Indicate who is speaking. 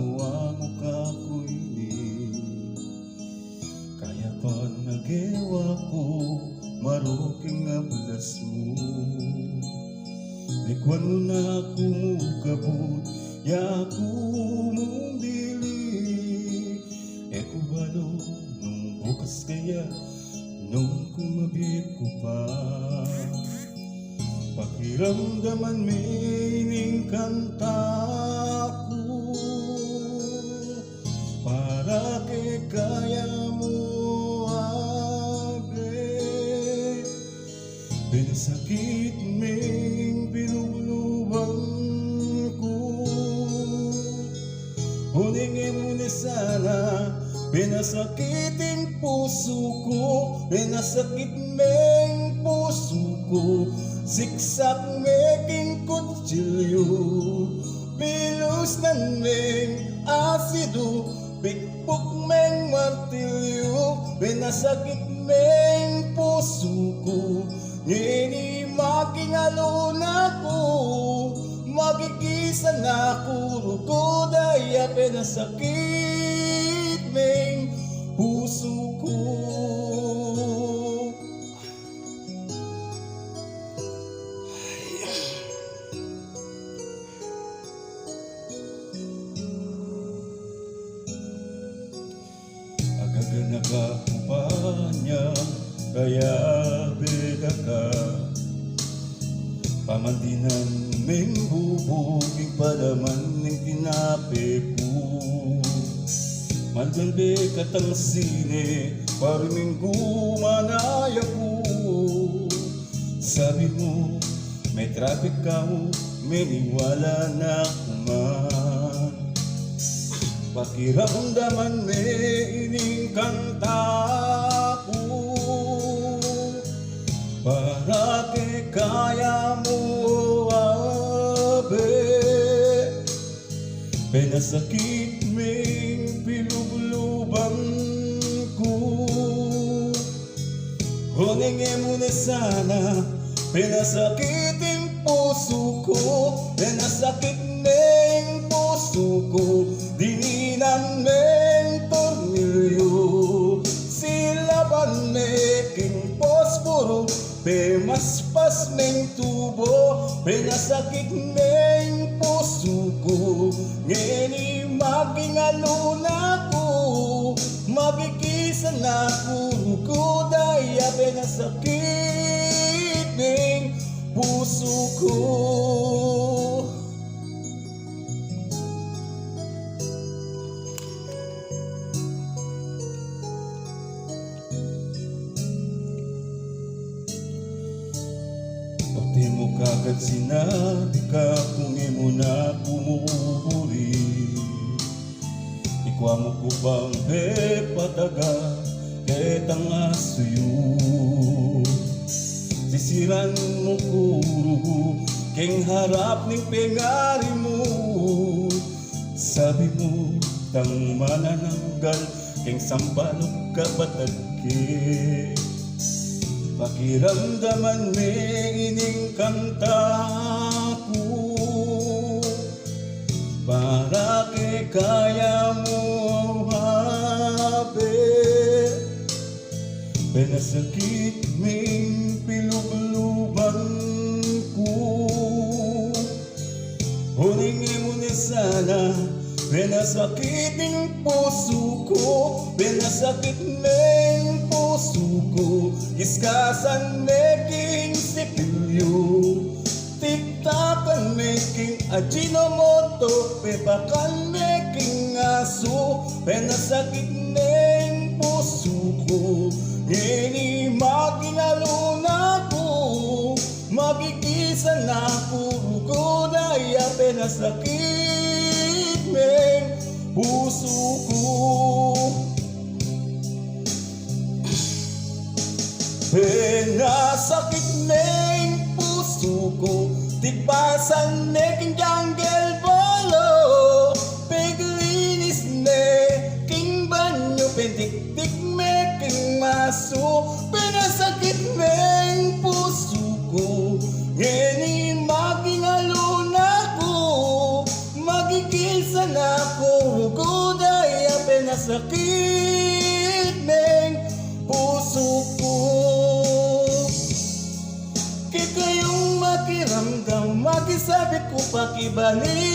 Speaker 1: Wango ka kuini kaya pa nagewa ko maruking nga balas mo. Likwan mo na kung kabut ya mong dili. Eko balo nung bukas kaya nung kumabit ko pa. Pakiramdaman mining kanta ko para kay kaya mo abe. Pinasakit ming pinulubang ko. Huningin mo na sana pinasakiting puso ko. Pinasakit ming puso ko. Siksak meking kutsilyo, pilos ng meng asido, pikpok meng martilyo. Pinasakit meng puso ko, ngini makingalo na ko. Magigisa na ko, daya pinasakit meng puso ko. Nakakumpanya kaya beda ka. Pamandinan ming bubuging palaman ng tinape ko. Malbalbe katang sine pariming gumanaya ko. Sabi mo may traffic ka mo, may niwala na kuman. Pakiramdaman may ining kanta ko para kay kaya mo abe. Pinasakit ming pilubluban ko. Huningin mo na sana pinasakiting puso ko. Pinasakit ming puso ko. Dininan meng tornilyo, silaban meking posporo, pemaspas meng tubo. Pinasakit meng puso ko, ngeni magingalo na ko. Magigisa na ko, daya pinasakit meng puso ko. Di mo kagad sinabi ka kung imo na kumuburi. Ikwa mo ko bang pataga ketang asuyo. Sisiran mo kuro keng harap ning pengari mo. Sabi mo tang manananggal keng sampalok ka patagke. Pakiramdaman may ining kanta ko para kay kaya mo abe. Pinasakit ming pilubluban ko. Huningin mo na sana pinasakiting puso ko. Pinasakit ming puso ko. Iskasan meking sipilyo, tiktakan meking ajinomoto, pepakan meking aso. Pinasakit ming puso ko, ngini magingalo na ko. Magigisa na ko, daya pinasakit ming puso ko. Pinasakit ming puso ko, tigpasan meking jungle bolo. Piglinis meking banyo, pintiktik meking maso. Pinasakit ming puso ko, ngeni magingalo na ko. Magigilsa na ko, sakit ng puso ko. Kaya kayong makiramdam, makisabi ko pakibalik